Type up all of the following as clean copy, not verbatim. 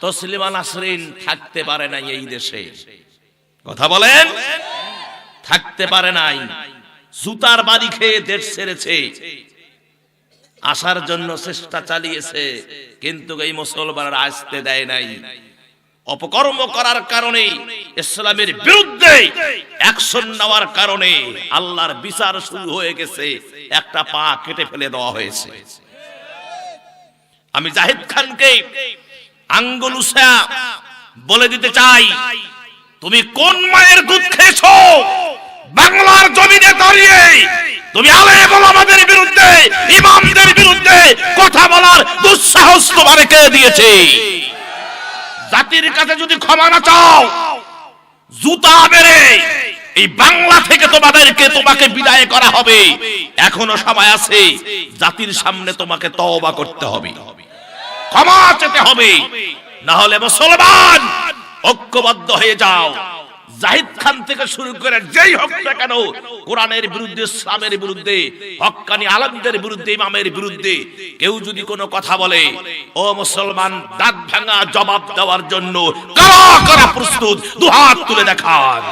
তসলিমা নাসরিন থাকতে পারে নাই এই দেশে, কথা বলেন, থাকতে পারে নাই। জুতার বাড়ি খেয়ে দেশ ছেড়েছে, আসার জন্য চেষ্টা চালিয়েছে, কিন্তু এই মুসলমানরা আসতে দেয় নাই। অপকর্ম করার কারণে, ইসলামের বিরুদ্ধে অ্যাকশন নেওয়ার কারণে আল্লাহর বিচার শুরু হয়ে গেছে, একটা পা কেটে ফেলে দেওয়া হয়েছে। আমি জাহিদ খানকে আঙ্গুল উঁচা বলে দিতে চাই, তুমি কোন মায়ের দুধ খেয়েছো? বাংলার জমিনে দাঁড়িয়ে তুমি আলেম ওলামাদের বিরুদ্ধে, ইমামদের বিরুদ্ধে কথা বলার দুঃসাহস তোমার কে দিয়েছে? জাতির কাছে যদি ক্ষমা না চাও, জুতা মেরে এই বাংলা থেকে তোমাকে বিদায় করা হবে। এখনো সময় আছে, জাতির সামনে তোমাকে তওবা করতে হবে, ক্ষমা চেতে হবে, না হলে মুসলমান ঐক্যবদ্ধ হয়ে যাও। জাহিদ খান থেকে শুরু করে যেই হোক না কেন, কোরআনের বিরুদ্ধে, ইসলামের বিরুদ্ধে, হক্কানি আলেমদের বিরুদ্ধে, ইমামের বিরুদ্ধে কেউ যদি কোনো কথা বলে, ও মুসলমান, দাঁত ভাঙা জবাব দেওয়ার জন্য কারা কারা প্রস্তুত? দুহাত তুলে দেখান।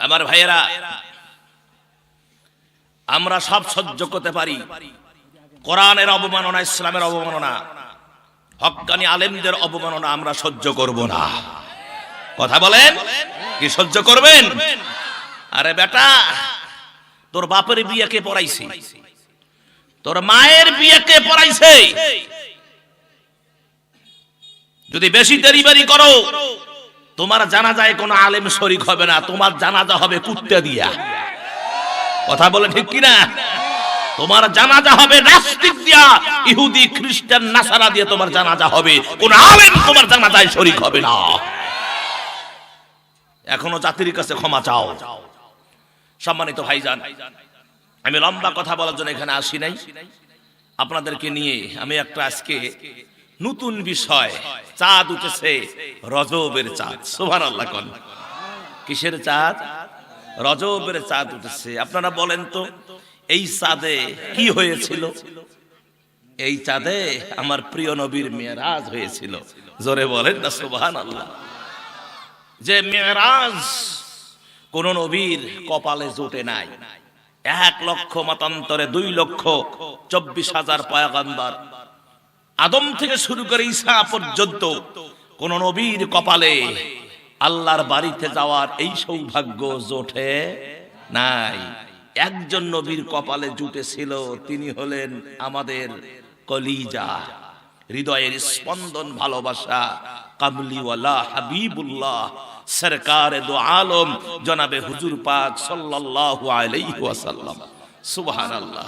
আমার ভাইয়েরা, আমরা সব সহ্য করতে পারি, কোরআনের অবমাননা, ইসলামের অবমাননা, হক্কানি আলেমদের অবমাননা আমরা সহ্য করব না। কথা বলেন, কি সহ্য করবেন? আরে বেটা, তোর বাপের বিয়ে কে পড়াইছে? তোর মায়ের বিয়ে কে পড়াইছে? যদি বেশি দেরি করো, তোমার জানাজায় কোনো আলেম শরীক হবে না, তোমার জানাজা হবে কুত্তা দিয়া। কথা বলে ঠিক কিনা? তোমার জানাজা হবে নাস্তিক দিয়া, ইহুদি, খ্রিস্টান, নাসারা দিয়ে তোমার জানাজা হবে, কোন আলেম তোমার জানাজায় শরীক হবে না। এখনো জাতির কাছে ক্ষমা চাও। সম্মানিত ভাইজান, আমি লম্বা কথা বলার জন্য এখানে আসি নাই। আপনাদেরকে নিয়ে আমি একটা আজকে নতুন বিষয়, চাঁদ উঠেছে, রজবের চাঁদ। সুবহানাল্লাহ কোন কিসের চাঁদ? রজবের চাঁদ উঠেছে। আপনারা বলেন তো, এই চাঁদে কি হয়েছিল? এই চাঁদে আমার প্রিয় নবীর মেরাজ হয়েছিল। জোরে বলেন না সুবহানাল্লাহ। যে মেরাজ কোন নবীর কপালে জোটে নাই। 1 লক্ষ মতান্তরে 2,24,000 পয়গম্বর, আদম থেকে শুরু করে ঈসা পর্যন্ত কোন নবীর কপালে আল্লাহর বাড়িতে যাওয়ার এই সৌভাগ্য জোটে নাই। একজন নবীর কপালে জুটেছিল, তিনি হলেন আমাদের কলিজা, হৃদয়ের স্পন্দন, ভালোবাসা, কামলিওয়ালা হাবিবুল্লাহ, সরকারে দো আলম, জনাবে হুজুর পাক সাল্লাল্লাহু আলাইহি ওয়াসাল্লাম। সুবহানাল্লাহ।